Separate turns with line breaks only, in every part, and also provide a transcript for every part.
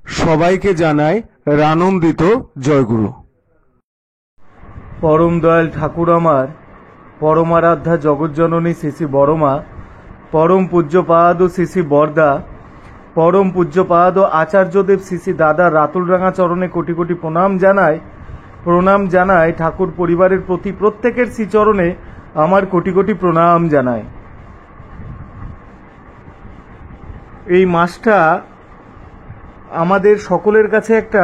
সবাইকে জানাই রানন্দিত জয়গুরু।
পরম দয়াল ঠাকুর আমার পরমারাধ্যা জগজ্জননী শ্রী বড়মা, পরম পূজ্যপাদ শ্রী বরদা, পরম পূজ্যপাদ আচার্যদেব শ্রী দাদা রাতুলরাঙা চরণে কোটি কোটি প্রণাম জানাই। ঠাকুর পরিবারের প্রতি প্রত্যেকের শ্রীচরণে আমার কোটি কোটি প্রণাম জানাই। এই মাসটা আমাদের সকলের কাছে একটা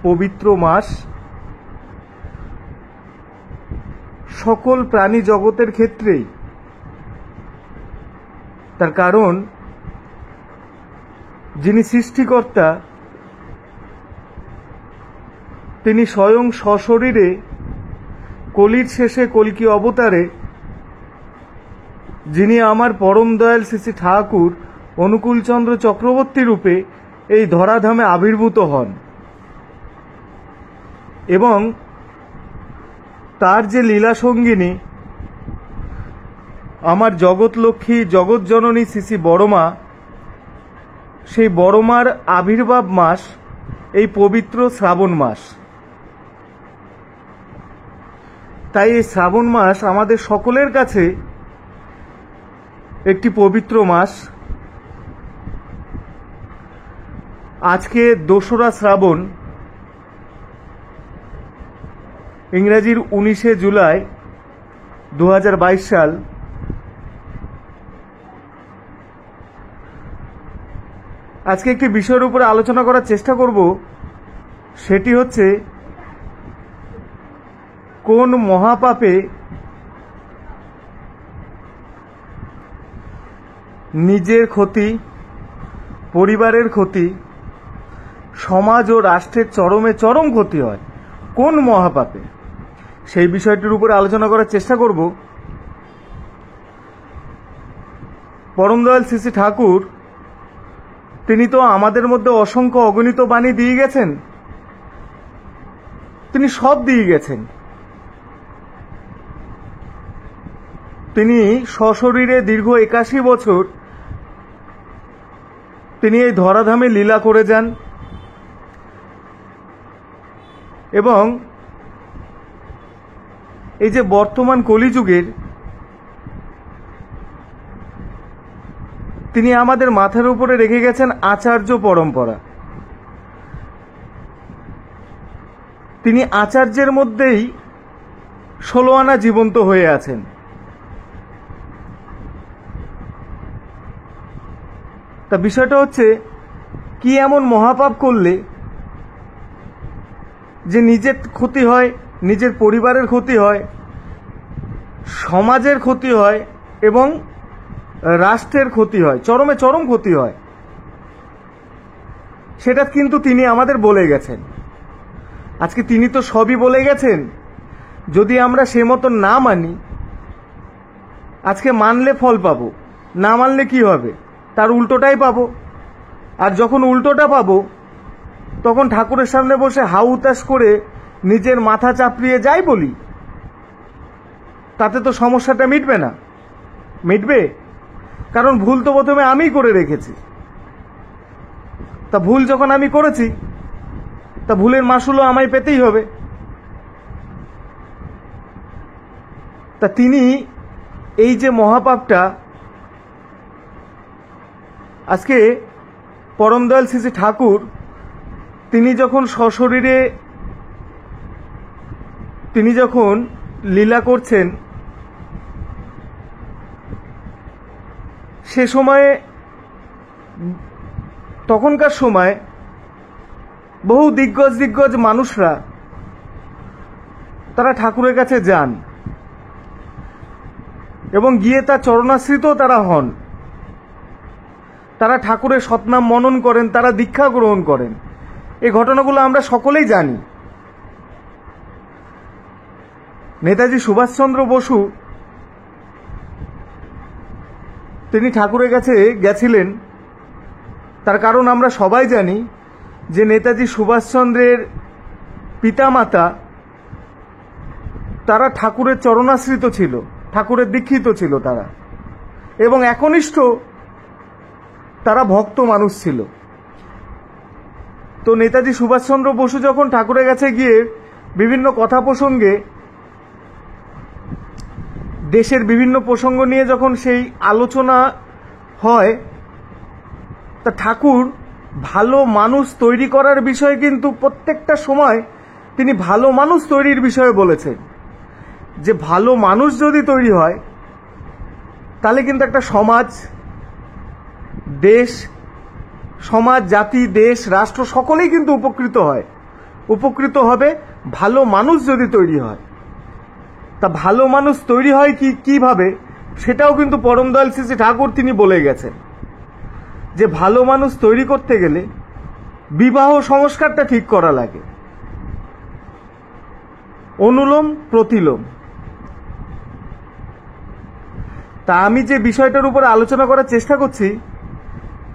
পবিত্র মাস। সকল প্রাণী জগতের ক্ষেত্রেই, তার কারণ যিনি সৃষ্টিকর্তা তিনি স্বয়ং সশরীরে কলির শেষে কল্কি অবতারে যিনি আমার পরম দয়াল শ্রী ঠাকুর অনুকূলচন্দ্র চক্রবর্তী রূপে এই ধরাধামে আবির্ভূত হন এবং তার যে লীলা সঙ্গিনী আমার জগৎলক্ষ্মী জগৎজননী শ্রী বড়মা, সেই বড়মার আবির্ভাব মাস এই পবিত্র শ্রাবণ মাস। তাই এই শ্রাবণ মাস আমাদের সকলের কাছে একটি পবিত্র মাস। আজকে 2রা শ্রাবণ, ইংরেজির 19শে জুলাই 2022 সাল। আজকে একটি বিষয়ের উপরে আলোচনা করার চেষ্টা করব, সেটি হচ্ছে কোন মহাপাপে নিজের ক্ষতি, পরিবারের ক্ষতি, সমাজ ও রাষ্ট্রের চরম ক্ষতি হয়, কোন মহাপাপে, সেই বিষয়টির উপরে আলোচনা করার চেষ্টা করব। পরম দয়াল শ্রী ঠাকুর তিনি তো আমাদের মধ্যে অসংখ্য অগণিত বাণী দিয়ে গেছেন, তিনি সব দিয়ে গেছেন। তিনি সশরীরে দীর্ঘ 81 বছর তিনি এই ধরাধামে লীলা করে যান এবং এই যে বর্তমান কলিযুগের তিনি আমাদের মাথার উপরে রেখে গেছেন আচার্য পরম্পরা। তিনি আচার্যের মধ্যেই 16 আনা জীবন্ত হয়ে আছেন। তা বিষয়টা হচ্ছে কি এমন মহাপাপ করলে যে নিজের ক্ষতি হয়, নিজের পরিবারের ক্ষতি হয়, সমাজের ক্ষতি হয় এবং রাষ্ট্রের ক্ষতি হয়, চরম ক্ষতি হয়, সেটা কিন্তু তিনি আমাদের বলে গেছেন। আজকে তিনি তো সবই বলে গেছেন, যদি আমরা সে মতো না মানি, আজকে মানলে ফল পাবো, না মানলে কি হবে, তার উল্টোটাই পাবো। আর যখন উল্টোটা পাবো তখন ঠাকুরের সামনে বসে হাউ তাস করে নিজের মাথা চাপড়িয়ে যাই বলি, তাতে তো সমস্যাটা মিটবে না। মিটবে কারণ ভুল তো প্রথমে আমিই করে রেখেছি। তা ভুল যখন আমি করেছি, তা ভুলের মাসুলও আমায় পেতেই হবে। তা তিনি এই যে মহাপাপটা আজকে পরম দয়াল শ্রী ঠাকুর তিনি যখন সশরীরে তিনি যখন লীলা করছেন, সে সময়ে তখনকার সময় বহু দিগ্গজ মানুষরা তারা ঠাকুরের কাছে যান এবং গিয়ে তার চরণাশ্রিত তারা হন। তারা ঠাকুরের সৎনাম মনন করেন, তারা দীক্ষা গ্রহণ করেন। এই ঘটনাগুলো আমরা সকলেই জানি। নেতাজি সুভাষচন্দ্র বসু তিনি ঠাকুরের কাছে গেছিলেন, তার কারণ আমরা সবাই জানি যে নেতাজি সুভাষচন্দ্রের পিতামাতা তারা ঠাকুরের চরণাশ্রিত ছিল, ঠাকুরের দীক্ষিত ছিল তারা, এবং একনিষ্ঠ তারা ভক্ত মানুষ ছিল। তো নেতাজি সুভাষচন্দ্র বসু যখন ঠাকুরের কাছে গিয়ে বিভিন্ন কথা প্রসঙ্গে, দেশের বিভিন্ন প্রসঙ্গ নিয়ে যখন সেই আলোচনা হয়, তা ঠাকুর ভালো মানুষ তৈরি করার বিষয়ে কিন্তু প্রত্যেকটা সময় তিনি ভালো মানুষ তৈরির বিষয়ে বলেছেন, যে ভালো মানুষ যদি তৈরি হয় তাহলে কিন্তু একটা সমাজ, দেশ, সমাজ, জাতি, দেশ, রাষ্ট্র সকলেই কিন্তু উপকৃত হবে ভালো মানুষ যদি তৈরি হয়। তা ভালো মানুষ তৈরি হয় কিভাবে, সেটাও কিন্তু পরম দয়াল শ্রী শ্রী ঠাকুর তিনি বলে গেছেন, যে ভালো মানুষ তৈরি করতে গেলে বিবাহ সংস্কারটা ঠিক করা লাগে, অনুলোম প্রতিলোম। তা আমি যে বিষয়টার উপর আলোচনা করার চেষ্টা করছি,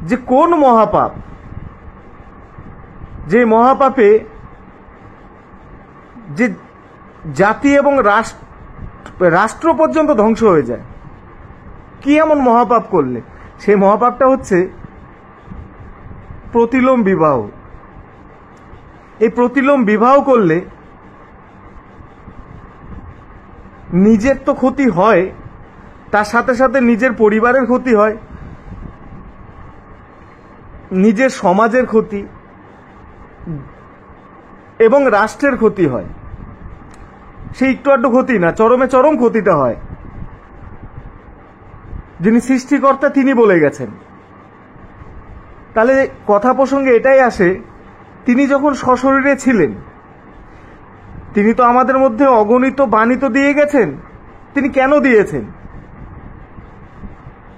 যে কোন মহাপাপ, যে মহাপাপে যে জাতি এবং রাষ্ট্র পর্যন্ত ধ্বংস হয়ে যায়, কি এমন মহাপাপ করলে? সেই মহাপাপটা হচ্ছে প্রতিলোম বিবাহ। এই প্রতিলোম বিবাহ করলে নিজের তো ক্ষতি হয়, তার সাথে সাথে নিজের পরিবারের ক্ষতি হয়, নিজের সমাজের ক্ষতি এবং রাষ্ট্রের ক্ষতি হয়। সেই একটু আধটু ক্ষতি না, চরমে চরম ক্ষতিটা হয়। যিনি সৃষ্টিকর্তা তিনি বলে গেছেন। তাহলে কথা প্রসঙ্গে এটাই আসে, তিনি যখন সশরীরে ছিলেন, তিনি তো আমাদের মধ্যে অগণিত বাণী তো দিয়ে গেছেন। তিনি কেন দিয়েছেন?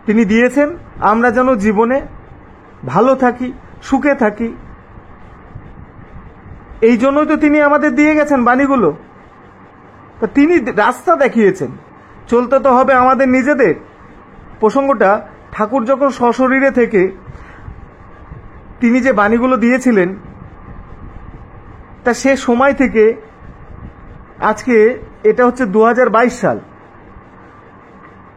তিনি দিয়েছেন আমরা যেন জীবনে ভালো থাকি, সুখে থাকি। এই জন্যই তো তিনি আমাদের দিয়ে গেছেন বাণীগুলো। তা তিনি রাস্তা দেখিয়েছেন, চলতে তো হবে আমাদের নিজেদের। প্রসঙ্গটা, ঠাকুর যখন সশরীরে থেকে তিনি যে বাণীগুলো দিয়েছিলেন, তা সে সময় থেকে আজকে এটা হচ্ছে 2022 সাল,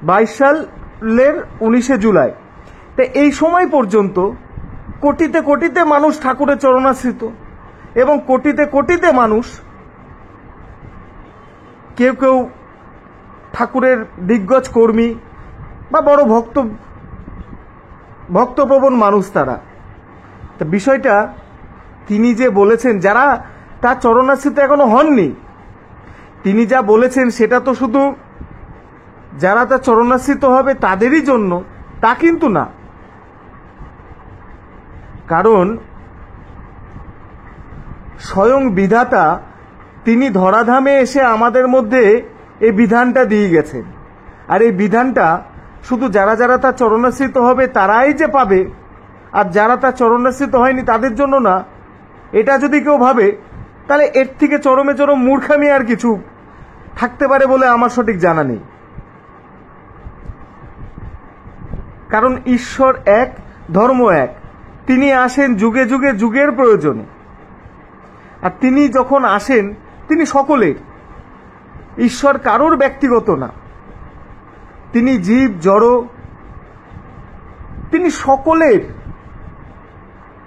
22 সালের 19শে জুলাই। তা এই সময় পর্যন্ত কোটিতে কোটিতে মানুষ ঠাকুরের চরণাশ্রিত, এবং কোটিতে কোটিতে মানুষ, কেউ কেউ ঠাকুরের দিগ্গজ কর্মী বা বড় ভক্তপ্রবণ মানুষ তারা। তা বিষয়টা তিনি যে বলেছেন, যারা তার চরণাশ্রিত এখনো হননি, তিনি যা বলেছেন সেটা তো শুধু যারা তার চরণাশ্রিত হবে তাদেরই জন্য, তা কিন্তু না। কারণ স্বয়ং বিধাতা তিনি ধরাধামে এসে আমাদের মধ্যে এই বিধানটা দিয়ে গেছেন। আর এই বিধানটা শুধু যারা যারা তার চরণাশ্রিত হবে তারাই যে পাবে, আর যারা তার চরণাশ্রিত হয়নি তাদের জন্য না। এটা যদি কেউ ভাবে, তাহলে এর থেকে চরমে চরম মূর্খামি আর কিছু থাকতে পারে বলে আমার সঠিক জানা নেই। কারণ ঈশ্বর এক, ধর্ম এক। তিনি আসেন যুগে যুগে যুগের প্রয়োজনে। আর তিনি যখন আসেন, তিনি সকলের। ঈশ্বর কারোর ব্যক্তিগত না, তিনি জীব জড়, তিনি সকলের।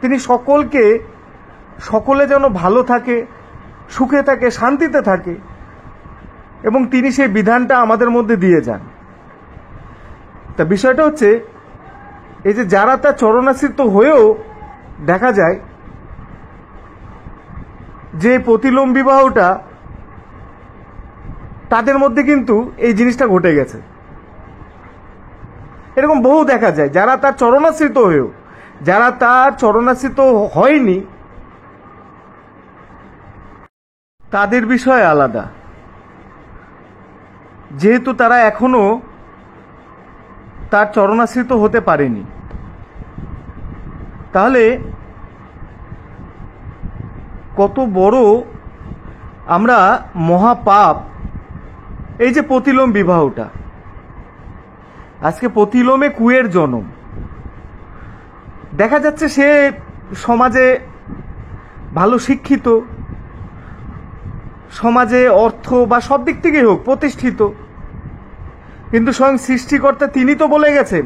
তিনি সকলকে, সকলে যেন ভালো থাকে, সুখে থাকে, শান্তিতে থাকে, এবং তিনি সেই বিধানটা আমাদের মধ্যে দিয়ে যান। তা বিষয়টা হচ্ছে, এই যে যারা তার চরণাশ্রিত হয়েও দেখা যায় যে প্রতিলোম বিবাহটা, তাদের মধ্যে কিন্তু এই জিনিসটা ঘটে গেছে। এরকম বহু দেখা যায়, যারা তার চরণাশ্রিত হয়েও, যারা তার চরণাশ্রিত হয়নি, তাদের বিষয় আলাদা। যেহেতু তারা এখনো তার চরণাশ্রিত হতে পারেনি, তাহলে কত বড় আমরা মহাপাপ এই যে প্রতিলোম বিবাহটা। আজকে প্রতিলোমে কুয়ের জন্ম। দেখা যাচ্ছে সে সমাজে ভালো শিক্ষিত, সমাজে অর্থ বা সব দিক থেকেই হোক প্রতিষ্ঠিত, কিন্তু স্বয়ং সৃষ্টিকর্তা তিনি তো বলে গেছেন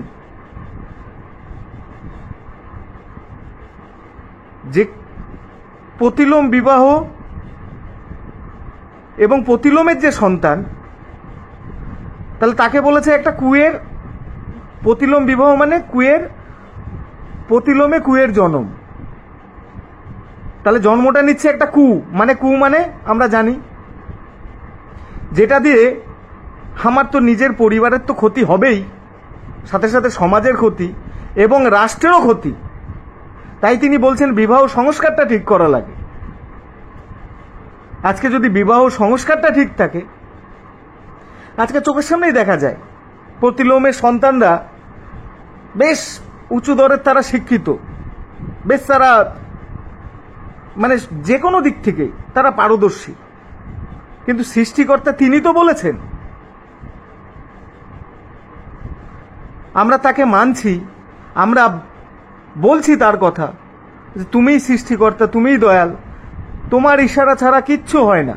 যে প্রতিলোম বিবাহ এবং প্রতিলোমের যে সন্তান, তাহলে তাকে বলেছে একটা কুয়ের প্রতিলোম বিবাহ, মানে কুয়ের প্রতিলোমে কুয়ের জন্ম। তাহলে জন্মটা নিচ্ছে একটা কু, মানে কু মানে আমরা জানি যেটা দিয়ে আমার তো নিজের পরিবারের তো ক্ষতি হবেই, সাথে সাথে সমাজের ক্ষতি এবং রাষ্ট্রেরও ক্ষতি। তাই তিনি বলছেন বিবাহ সংস্কারটা ঠিক করা লাগে। আজকে যদি বিবাহ সংস্কারটা ঠিক থাকে, আজকে চোখের সামনেই দেখা যায় প্রতিলোমের সন্তানরা বেশ উঁচু দরের, তারা শিক্ষিত, বেশ তারা মানে যে কোনো দিক থেকে তারা পারদর্শী। কিন্তু সৃষ্টিকর্তা তিনি তো বলেছেন, আমরা তাকে মানছি, আমরা বলছি তার কথা যে তুমিই সৃষ্টিকর্তা, তুমিই দয়াল, তোমার ইশারা ছাড়া কিচ্ছু হয় না।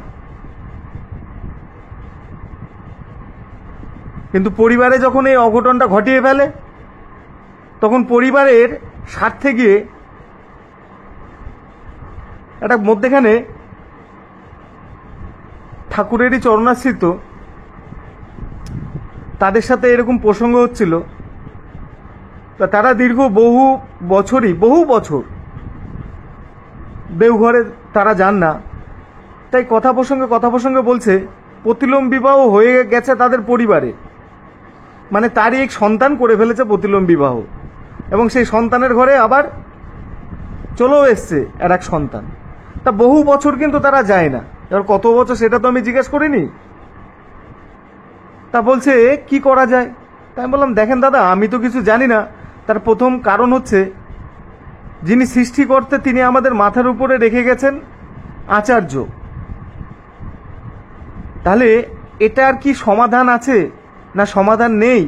কিন্তু পরিবারে যখন এই অঘটনটা ঘটিয়ে ফেলে, তখন পরিবারের স্বার্থে গিয়ে একটা মধ্যেখানে ঠাকুরেরই চরণাশ্রিত তাদের সাথে এরকম প্রসঙ্গ হচ্ছিল। তা তারা দীর্ঘ বহু বছর দেওঘরে তারা যান না, তাই কথা প্রসঙ্গে বলছে প্রতিলোম বিবাহ হয়ে গেছে তাদের পরিবারে, মানে তারই এক সন্তান করে ফেলেছে প্রতিলোম বিবাহ, এবং সেই সন্তানের ঘরে আবার চলেও এসছে আর এক সন্তান। তা বহু বছর কিন্তু তারা যায় না। এবার কত বছর সেটা তো আমি জিজ্ঞেস করিনি। তা বলছে কি করা যায়? তাই আমি বললাম, দেখেন দাদা, আমি তো কিছু জানি না। তার প্রথম কারণ হচ্ছে যিনি সৃষ্টিকর্তা তিনি আমাদের মাথার উপরে রেখে গেছেন আচার্য। তাহলে এটার কি সমাধান আছে না সমাধান নেই,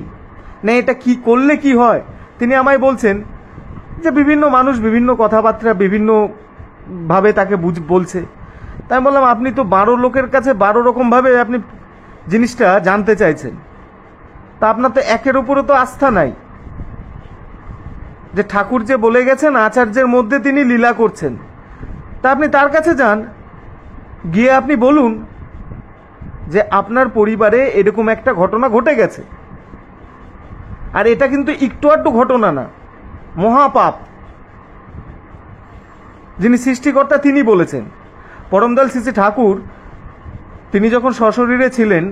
না এটা কি করলে কি হয়? তিনি আমায় বলছেন যে বিভিন্ন মানুষ বিভিন্ন কথাবার্তা বিভিন্ন ভাবে তাকে বলছে। তাই আমি বললাম, আপনি তো 12 লোকের কাছে 12 রকম ভাবে আপনি জিনিসটা জানতে চাইছেন, তা আপনার তো একের উপরে তো আস্থা নাই। যে ঠাকুর যে বলে গেছেন আচার্যের মধ্যে তিনি লীলা করছেন, তা আপনি তার কাছে যান, গিয়ে আপনি বলুন যে আপনার পরিবারে এরকম একটা ঘটনা ঘটে গেছে, আর এটা কিন্তু একটু আধটু ঘটনা না, মহাপাপ। যিনি সৃষ্টিকর্তা তিনি বলেছেন। পরমদয়াল শ্রী ঠাকুর তিনি যখন সশরীরে ছিলেন,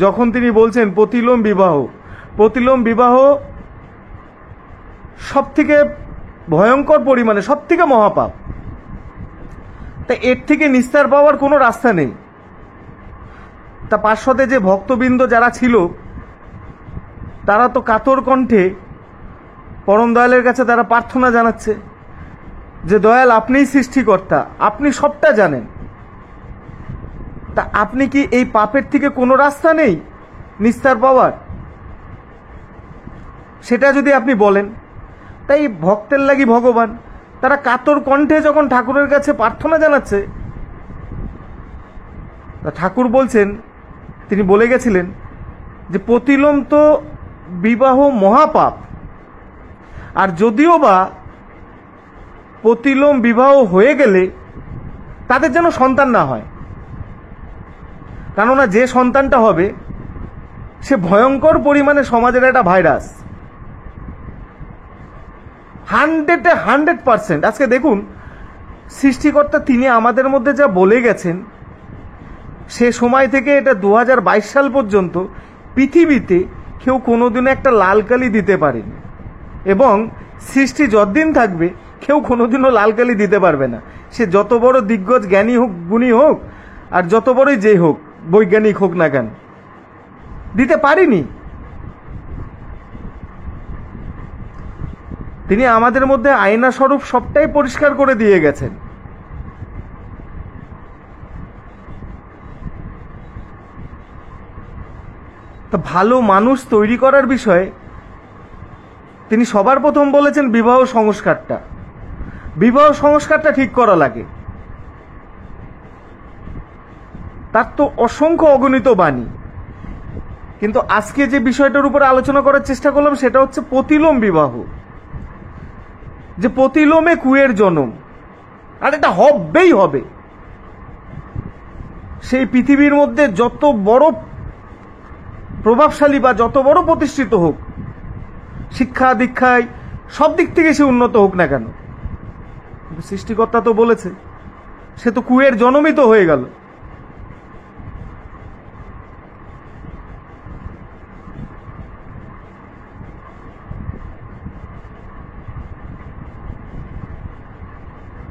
যখন তিনি বলছেন প্রতিলোম বিবাহ সব থেকে ভয়ঙ্কর পরিমাণে, সব থেকে মহাপাপ। তা এর থেকে নিস্তার পাওয়ার কোনো রাস্তা নেই। তা পার্শ্বদে যে ভক্তবৃন্দ যারা ছিল তারা তো কাতর কণ্ঠে পরম দয়ালের কাছে তারা প্রার্থনা জানাচ্ছে যে দয়াল, আপনিই সৃষ্টিকর্তা, আপনি সবটা জানেন, তা আপনি কি এই পাপের থেকে কোনো রাস্তা নেই নিস্তার পাওয়ার? সেটা যদি আপনি বলেন। তাই ভক্তের লাগি ভগবান, তারা কাতর কণ্ঠে যখন ঠাকুরের কাছে প্রার্থনা জানাচ্ছে, ঠাকুর বলছেন, তিনি বলে গেছিলেন যে প্রতিলোম তো বিবাহ মহাপাপ, আর যদিও বা প্রতিলোম বিবাহ হয়ে গেলে তাদের যেন সন্তান না হয়, কেননা যে সন্তানটা হবে সে ভয়ঙ্কর পরিমাণে সমাজের একটা ভাইরাস। 100% আজকে দেখুন, সৃষ্টিকর্তা তিনি আমাদের মধ্যে যা বলে গেছেন, সে সময় থেকে এটা 2022 সাল পর্যন্ত পৃথিবীতে কেউ কোনোদিনও একটা লাল কালি দিতে পারেনি, এবং সৃষ্টি যতদিন থাকবে কেউ কোনোদিনও লাল কালি দিতে পারবে না। সে যত বড় দিগ্গজ জ্ঞানী হোক, গুণী হোক, আর যত বড়ই যে হোক, বৈজ্ঞানিক হোক না কেন, দিতে পারিনি। তিনি আমাদের মধ্যে আয়না স্বরূপ সবটাই পরিষ্কার করে দিয়ে গেছেন। তো ভালো মানুষ তৈরি করার বিষয়ে তিনি সবার প্রথম বলেছেন বিবাহ সংস্কারটা ঠিক করা লাগে। তার তো অসংখ্য অগণিত বাণী, কিন্তু আজকে যে বিষয়টার উপর আলোচনা করার চেষ্টা করলাম সেটা হচ্ছে প্রতিলোম বিবাহ, যে প্রতিলোমে কুয়ের জন্ম। আর এটা হবেই হবে। সেই পৃথিবীর মধ্যে যত বড় প্রভাবশালী বা যত বড় প্রতিষ্ঠিত হোক, শিক্ষা দীক্ষায় সব দিক থেকে সে উন্নত হোক না কেন, সৃষ্টিকর্তা তো বলেছে, সে তো কুয়ের জনমই তো হয়ে গেল।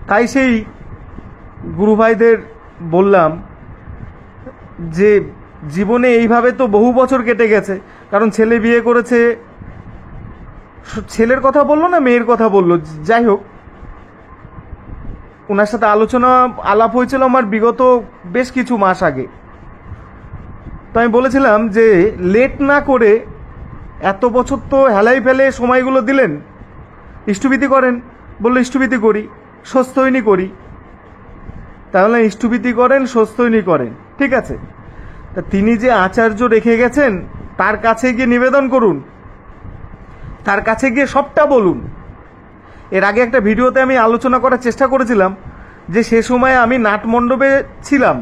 তাই সেই গুরু ভাইদের বললাম যে জীবনে এইভাবে তো বহু বছর কেটে গেছে, কারণ ছেলে বিয়ে করেছে, ছেলের কথা বললো না মেয়ের কথা বললো, যাই হোক, ওনার সাথে আলাপ হয়েছিল আমার বিগত বেশ কিছু মাস আগে। তো আমি বলেছিলাম যে লেট না করে এত বছর তো হেলাই ফেলে সময়গুলো দিলেন, ইষ্টভীতি করেন। বললো ইষ্টভীতি করি, স্বস্ত্যয়নী করি। তাহলে ইষ্টভীতি করেন, স্বস্ত্যয়নী করেন, ঠিক আছে। তা তিনি যে আচার্য রেখে গেছেন তার কাছে গিয়ে নিবেদন করুন, তার কাছে গিয়ে সবটা বলুন। এর আগে একটা ভিডিওতে আমি আলোচনা করার চেষ্টা করেছিলাম যে সে সময় আমি নাটমণ্ডপে ছিলাম,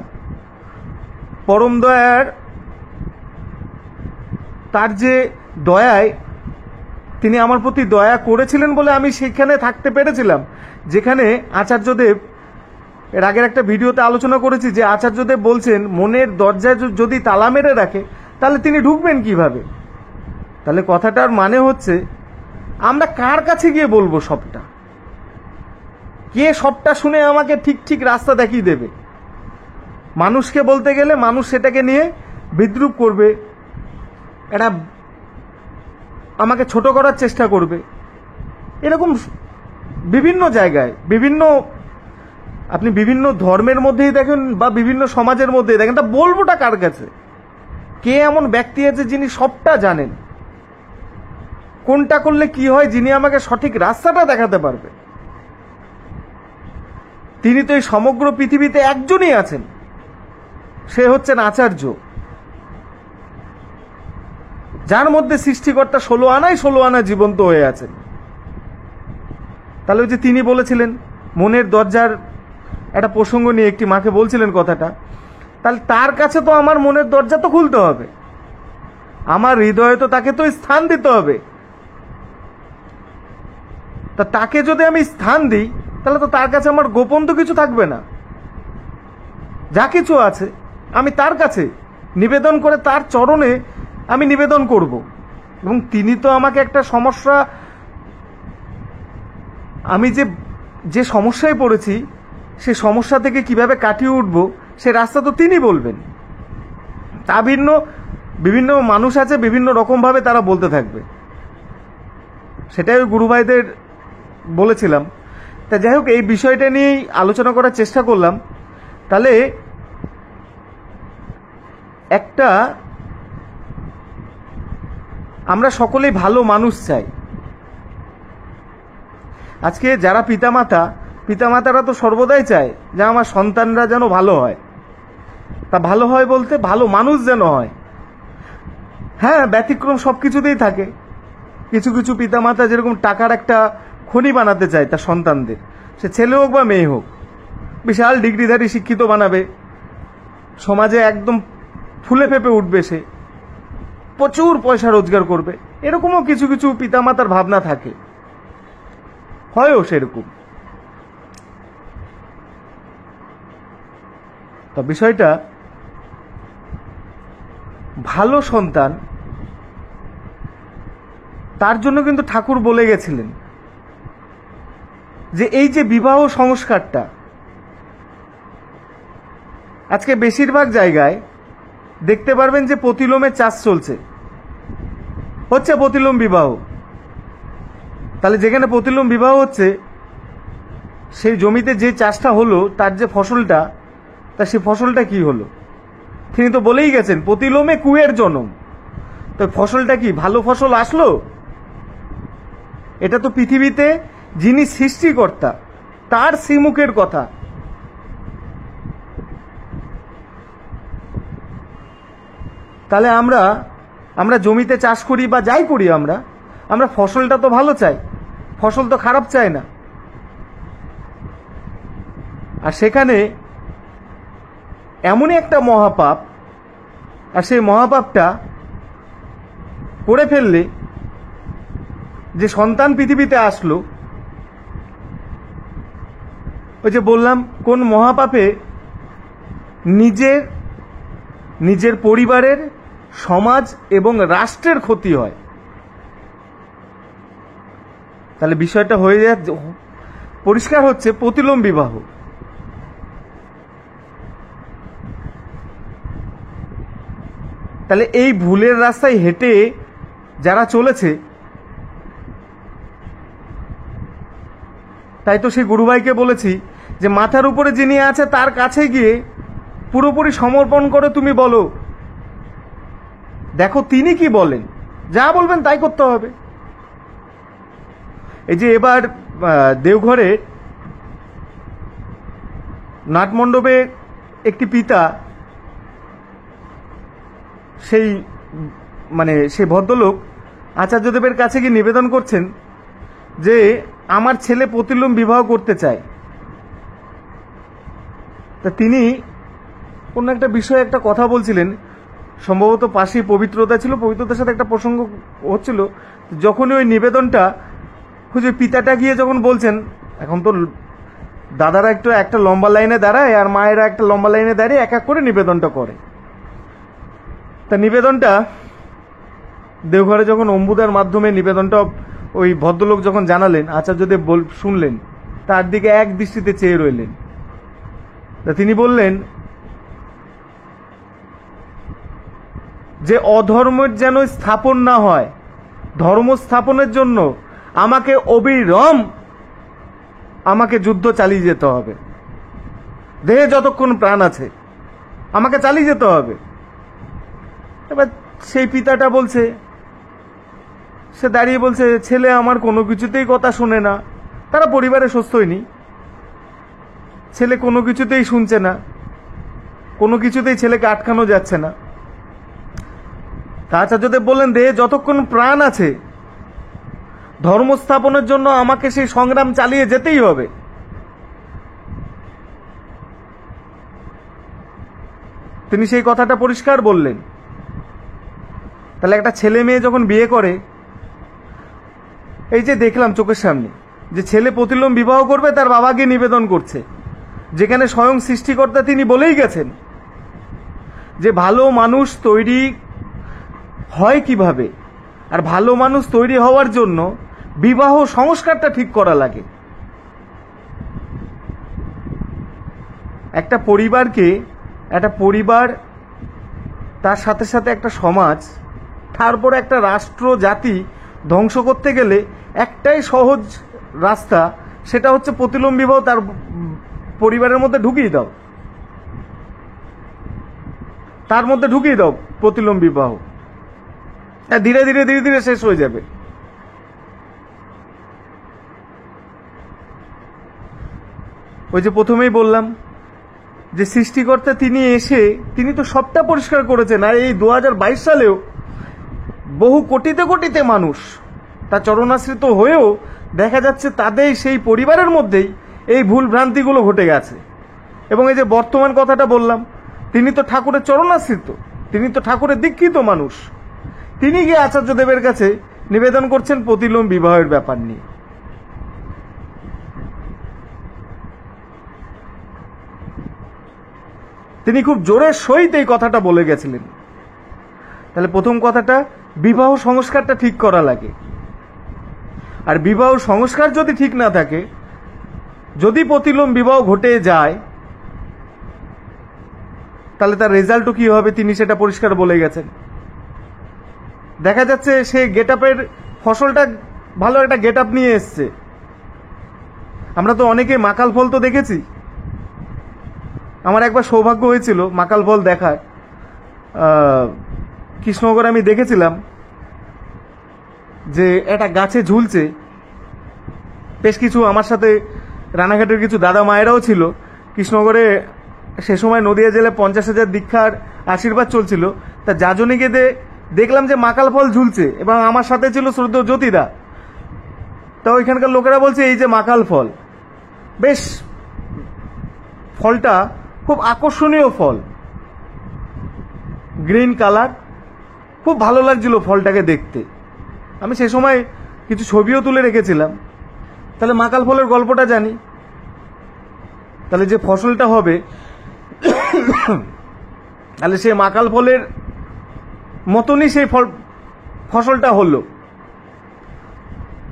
পরম দয়ার তার যে দয়ায় তিনি আমার প্রতি দয়া করেছিলেন বলে আমি সেখানে থাকতে পেরেছিলাম, যেখানে আচার্যদেব, এর আগের একটা ভিডিওতে আলোচনা করেছি যে আচার্যদেব বলছেন মনের দরজায় যদি তালা মেরে রাখে তাহলে তিনি ঢুকবেন কিভাবে। তাহলে কথাটার মানে হচ্ছে আমরা কার কাছে গিয়ে বলবো সবটা? কে সবটা শুনে আমাকে ঠিক ঠিক রাস্তা দেখিয়ে দেবে? মানুষকে বলতে গেলে মানুষ সেটাকে নিয়ে বিদ্রূপ করবে, এটা আমাকে ছোট করার চেষ্টা করবে। এরকম বিভিন্ন জায়গায় আপনি বিভিন্ন ধর্মের মধ্যেই দেখেন বা বিভিন্ন সমাজের মধ্যেই দেখেন, তা বলবোটা কার কাছে? কে এমন ব্যক্তি আছে যিনি সবটা জানেন, কোনটা করলে কি হয়, যিনি আমাকে সঠিক রাস্তাটা দেখাতে পারবে? তিনি তো এই সমগ্র পৃথিবীতে একজনই আছেন, সে হচ্ছেন আচার্য, যার মধ্যে সৃষ্টিকর্তা 16 আনায় 16 আনা জীবন্ত হয়ে আছেন। তাহলে ওই যে তিনি বলেছিলেন মনের দরজার একটা প্রসঙ্গ নিয়ে একটি মাকে বলছিলেন কথাটা, তাহলে তার কাছে তো আমার মনের দরজা তো খুলতে হবে, আমার হৃদয়ে তো তাকে তো স্থান দিতে হবে। তা তাকে যদি আমি স্থান দিই তাহলে তো তার কাছে আমার গোপন তো কিছু থাকবে না, যা কিছু আছে আমি তার কাছে নিবেদন করে তার চরণে আমি নিবেদন করব। এবং তিনি তো আমাকে একটা সমস্যা, আমি যে সমস্যায় পড়েছি সে সমস্যা থেকে কিভাবে কাটিয়ে উঠব সে রাস্তা তো তিনি বলবেন। তা বিভিন্ন মানুষ আছে, বিভিন্ন রকমভাবে তারা বলতে থাকবে, সেটাই ওই গুরু ভাইদের বলেছিলাম। তা যাই হোক, এই বিষয়টা নিয়েই আলোচনা করার চেষ্টা করলাম। তাহলে একটা, আমরা সকলেই ভালো মানুষ চাই। আজকে যারা পিতামাতারা তো সর্বদাই চায় যে আমার সন্তানরা যেন ভালো হয়। তা ভালো হয় বলতে ভালো মানুষ যেন হয়। হ্যাঁ, ব্যতিক্রম সব কিছুতেই থাকে। কিছু কিছু পিতামাতা যেরকম টাকার একটা খনি বানাতে চায় তার সন্তানদের, সে ছেলে হোক বা মেয়ে হোক, বিশাল ডিগ্রিধারী শিক্ষিত বানাবে, সমাজে একদম ফুলে ফেপে উঠবে, সে প্রচুর পয়সা রোজগার করবে। এরকমও কিছু কিছু পিতামাতার ভাবনা থাকে, হয়ও সেরকম। তা বিষয়টা ভালো সন্তান, তার জন্য কিন্তু ঠাকুর বলে গেছিলেন যে এই যে বিবাহ সংস্কারটা, আজকে বেশিরভাগ জায়গায় দেখতে পারবেন যে প্রতিলোমের চাষ চলছে, হচ্ছে প্রতিলোম বিবাহ। তাহলে যেখানে প্রতিলোম বিবাহ হচ্ছে, সেই জমিতে যে চাষটা হলো তার যে ফসলটা, তা সেই ফসলটা কি হলো? তিনি তো বলেই গেছেন প্রতিলোমে কুয়ের জনম। তো ফসলটা কি ভালো ফসল আসলো? এটা তো পৃথিবীতে যিনি সৃষ্টিকর্তা তার শ্রীমুখের কথা। তাহলে আমরা জমিতে চাষ করি বা যাই করি, আমরা ফসলটা তো ভালো চাই, ফসল তো খারাপ চাই না। আর সেখানে এমনই একটা মহাপাপ, আর সেই মহাপাপটা করে ফেললে যে সন্তান পৃথিবীতে আসলো, ওই যে বললাম কোন মহাপাপে নিজের পরিবারের, সমাজ এবং রাষ্ট্রের ক্ষতি হয়। তাহলে বিষয়টা হয়ে যায়, পরিষ্কার হচ্ছে প্রতিলোম বিবাহ। তাহলে এই ভুলের রাস্তায় হেঁটে যারা চলেছে, তাই তো সেই গুরুভাইকে বলেছি যে মাথার উপরে যিনি আছে তার কাছে গিয়ে পুরোপুরি সমর্পণ করে তুমি বলো, দেখো তিনি কি বলেন, যা বলবেন তাই করতে হবে। এই যে এবার দেওঘরে নাটমণ্ডপে একটি পিতা সেই ভদ্রলোক আচার্যদেবের কাছে গিয়ে নিবেদন করছেন যে আমার ছেলে প্রতিলোম বিবাহ করতে চায়। তা তিনি কোনো একটা বিষয়ে একটা কথা বলছিলেন, সম্ভবত পাশেই পবিত্রতা ছিল, পবিত্রতার সাথে একটা প্রসঙ্গ হচ্ছিল। যখনই ওই নিবেদনটা খুঁজে পিতাটা গিয়ে যখন বলছেন, এখন তো দাদারা একটা লম্বা লাইনে দাঁড়ায় আর মায়েরা একটা লম্বা লাইনে দাঁড়িয়ে এক এক করে নিবেদনটা করে। তা নিবেদনটা দেওঘরে যখন অম্বুদার মাধ্যমে নিবেদনটা ওই ভদ্রলোক যখন জানালেন, আচার্যদেব শুনলেন, তার দিকে এক দৃষ্টিতে চেয়ে রইলেন। তা তিনি বললেন যে অধর্মের যেন স্থাপন না হয়, ধর্ম স্থাপনের জন্য আমাকে অবিরাম যুদ্ধ চালিয়ে যেতে হবে। দেহে যতক্ষণ প্রাণ আছে আমাকে চালিয়ে যেতে হবে। এবার সেই পিতাটা বলছে, সে দাঁড়িয়ে বলছে, ছেলে আমার কোনো কিছুতেই কথা শোনে না। তারা পরিবারে সুস্থ হয়নি, ছেলে কোনো কিছুতেই শুনছে না, কোনো কিছুতেই ছেলেকে আটকানো যাচ্ছে না। তা আচার্যদেব বললেন, দেহে যতক্ষণ প্রাণ আছে ধর্ম স্থাপনের জন্য আমাকে সেই সংগ্রাম চালিয়ে যেতেই হবে। তিনি সেই কথাটা পরিষ্কার বললেন। তাহলে একটা ছেলে মেয়ে যখন বিয়ে করে, এই যে দেখলাম চোখের সামনে যে ছেলে প্রতিলোম বিবাহ করবে, তার বাবাকে নিবেদন করছে, যেখানে স্বয়ং সৃষ্টিকর্তা তিনি বলেই গেছেন যে ভালো মানুষ তৈরি হয় কিভাবে, আর ভালো মানুষ তৈরি হওয়ার জন্য বিবাহ সংস্কারটা ঠিক করা লাগে। একটা পরিবার, তার সাথে সাথে একটা সমাজ, তারপরে একটা রাষ্ট্র জাতি ধ্বংস করতে গেলে একটাই সহজ রাস্তা, সেটা হচ্ছে প্রতিলোম বিবাহ তার পরিবারের মধ্যে ঢুকিয়ে দাও, তার মধ্যে ঢুকিয়ে দাও প্রতিলোম বিবাহ। ধীরে ধীরে ধীরে ধীরে শেষ হয়ে যাবে। ওই যে প্রথমেই বললাম যে সৃষ্টিকর্তা তিনি তো সবটা পরিষ্কার করেছেন। আর এই 2022 সালেও বহু কোটিতে মানুষ তার চরণাশ্রিত হয়েও দেখা যাচ্ছে তাদের সেই পরিবারের মধ্যেই এই ভুল ভ্রান্তিগুলো ঘটে গেছে। এবং এই যে বর্তমান কথাটা বললাম, তিনি তো ঠাকুরের চরণাশ্রিত, তিনি তো ঠাকুরের দীক্ষিত মানুষ, তিনি গিয়ে আচার্যদেবের কাছে নিবেদন করছেন প্রতিলোম বিবাহের ব্যাপার নিয়ে। তিনি খুব জোরের সহিত এই কথাটা বলে গেছিলেন। তাহলে প্রথম কথাটা, বিবাহ সংস্কারটা ঠিক করা লাগে। আর বিবাহ সংস্কার যদি ঠিক না থাকে, যদি প্রতিলোম বিবাহ ঘটে যায়, তাহলে তার রেজাল্টও কি হবে তিনি সেটা পরিষ্কার বলে গেছেন। দেখা যাচ্ছে সে গেটআপের ফসলটা ভালো একটা গেটআপ নিয়ে এসছে। আমরা তো অনেকে মাকাল ফল তো দেখেছি। আমার একবার সৌভাগ্য হয়েছিল মাকাল ফল দেখার। কৃষ্ণনগরে আমি দেখেছিলাম যে একটা গাছে ঝুলছে। বেশ কিছু আমার সাথে রানাঘাটের কিছু দাদা মায়েরাও ছিল। কৃষ্ণনগরে সে সময় নদিয়া জেলায় 50,000 দীক্ষার আশীর্বাদ চলছিল। তা যাজনে গিয়ে দেখলাম যে মাকাল ফল ঝুলছে, এবং আমার সাথে ছিল শ্রদ্ধেয় জ্যোতিদা। তা ওইখানকার লোকেরা বলছে এই যে মাকাল ফল, বেশ ফলটা খুব আকর্ষণীয় ফল, গ্রিন কালার, খুব ভালো লাগছিল ফলটাকে দেখতে। আমি সে সময় কিছু ছবিও তুলে রেখেছিলাম। তাহলে মাকাল ফলের গল্পটা জানি, তাহলে যে ফসলটা হবে তাহলে সেই মাকাল ফলের মতনই সেই ফসলটা হলো।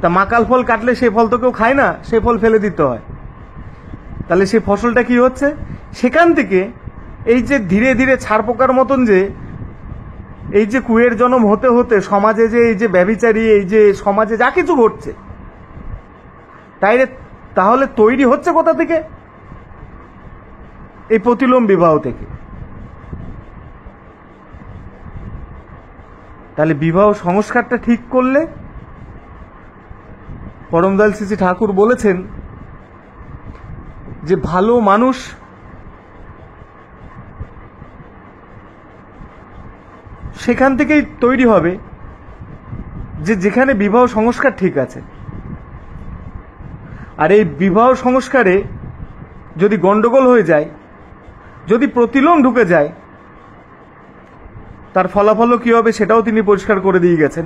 তা মাকাল ফল কাটলে সেই ফল তো কেউ খায় না, সেই ফল ফেলে দিতে হয়। তাহলে সেই ফসলটা কি হচ্ছে, সেখান থেকে এই যে ধীরে ধীরে ছাড় পোকার মতন যে এই যে কুয়ের জন্ম হতে হতে সমাজে যে এই যে ব্যভিচারী, এই যে সমাজে যা কিছু ঘটছে, তাহলে তৈরি হচ্ছে কোথা থেকে? এই প্রতিলোম বিবাহ থেকে। তাহলে বিবাহ সংস্কারটা ঠিক করলে, পরমদয়াল শ্রী ঠাকুর বলেছেন যে ভালো মানুষ সেখান থেকেই তৈরি হবে, যে যেখানে বিবাহ সংস্কার ঠিক আছে। আর এই বিবাহ সংস্কারে যদি গন্ডগোল হয়ে যায়, যদি প্রতিলোম ঢুকে যায়, তার ফলাফলও কি হবে সেটাও তিনি পরিষ্কার করে দিয়ে গেছেন।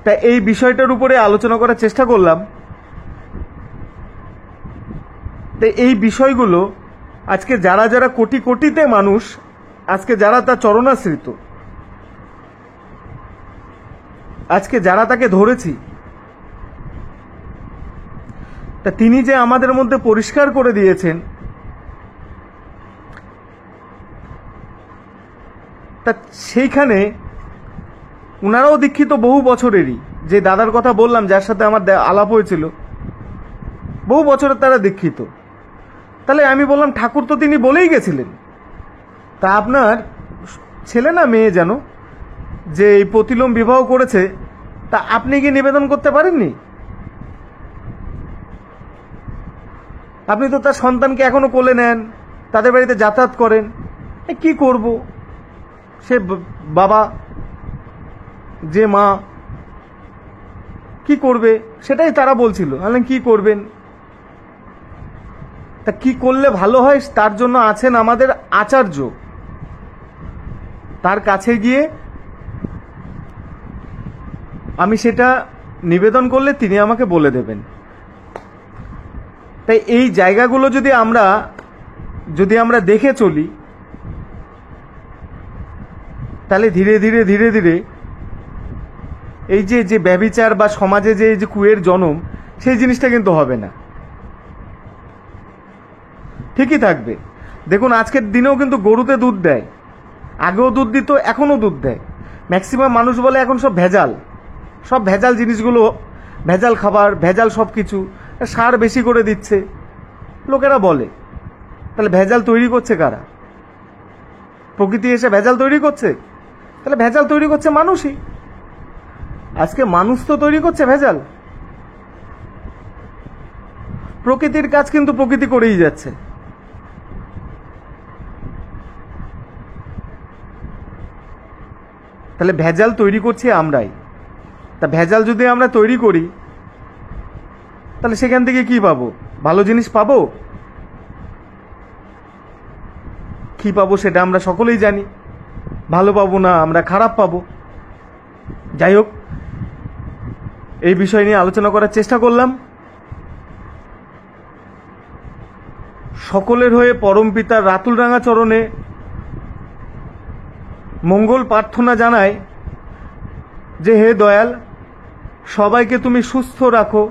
তা এই বিষয়টার উপরে আলোচনা করার চেষ্টা করলাম। তাই এই বিষয়গুলো আজকে যারা যারা কোটি কোটিতে মানুষ, আজকে যারা তার চরণাশ্রিত, আজকে যারা তাকে ধরেছি, তা তিনি যে আমাদের মধ্যে পরিষ্কার করে দিয়েছেন, তা সেইখানে ওনারাও দীক্ষিত বহু বছরেরই। যে দাদার কথা বললাম, যার সাথে আমার আলাপ হয়েছিল, বহু বছরের তারা দীক্ষিত। তাহলে আমি বললাম, ঠাকুর তো তিনি বলেই গেছিলেন, তা আপনার ছেলে না মেয়ে যেন যে এই প্রতিলোম বিবাহ করেছে, তা আপনি কি নিবেদন করতে পারেননি? আপনি তো তার সন্তানকে এখনো কোলে নেন, তাদের বাড়িতে যাতায়াত করেন। কি করব, সে বাবা, যে মা কি করবে সেটাই তারা বলছিল। আমি কি করবেন, তা কি করলে ভালো হয়, তার জন্য আছেন আমাদের আচার্য। তার কাছে গিয়ে আমি সেটা নিবেদন করলে তিনি আমাকে বলে দেবেন। তাই এই জায়গাগুলো যদি আমরা দেখে চলি, তাহলে ধীরে ধীরে ধীরে ধীরে এই যে ব্যভিচার বা সমাজে যে এই যে কুয়ের জন্ম, সেই জিনিসটা কিন্তু হবে না, ঠিকই থাকবে। দেখুন আজকের দিনেও কিন্তু গরুতে দুধ দেয়, আগেও দুধ দিত, এখনও দুধ দেয়। ম্যাক্সিমাম মানুষ বলে এখন সব ভেজাল, সব ভেজাল জিনিসগুলো, ভেজাল খাবার, ভেজাল সব কিছু, সার বেশি করে দিচ্ছে লোকেরা বলে। তাহলে ভেজাল তৈরি করছে কারা? প্রকৃতি এসে ভেজাল তৈরি করছে? তাহলে ভেজাল তৈরি করছে মানুষই। আজকে মানুষ তো তৈরি করছে ভেজাল। প্রকৃতির কাজ কিন্তু প্রকৃতি করেই যাচ্ছে। তাহলে ভেজাল তৈরি করছি আমরাই। তা ভেজাল যদি আমরা তৈরি করি, তাহলে সেখান থেকে কি পাবো? ভালো জিনিস পাবো? কি পাবো সেটা আমরা সকলেই জানি। ভালো পাবো না, আমরা খারাপ পাবো। যাই হোক, এই বিষয় নিয়ে আলোচনা করার চেষ্টা করলাম। সকলের হয়ে পরমপিতার রাতুল রাঙা চরণে মঙ্গল প্রার্থনা জানাই যে হে দয়াল, সবাইকে তুমি সুস্থ রাখো,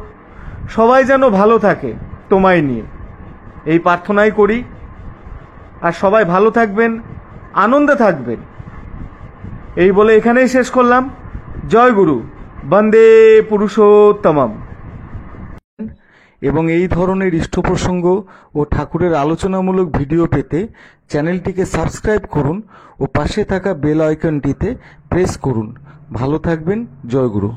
সবাই যেন ভালো থাকে তোমায় নিয়ে, এই প্রার্থনাই করি। আর সবাই ভালো থাকবেন, আনন্দে থাকবেন, এই বলে এখানেই শেষ করলাম। জয় গুরু, বন্দে পুরুষোত্তমম।
এবং এই ধরনের ইষ্ট প্রসঙ্গ ও ঠাকুরের আলোচনামূলক ভিডিও পেতে চ্যানেলটিকে সাবস্ক্রাইব করুন ও পাশে থাকা বেল আইকনটিতে প্রেস করুন। ভালো থাকবেন। জয় গুরু।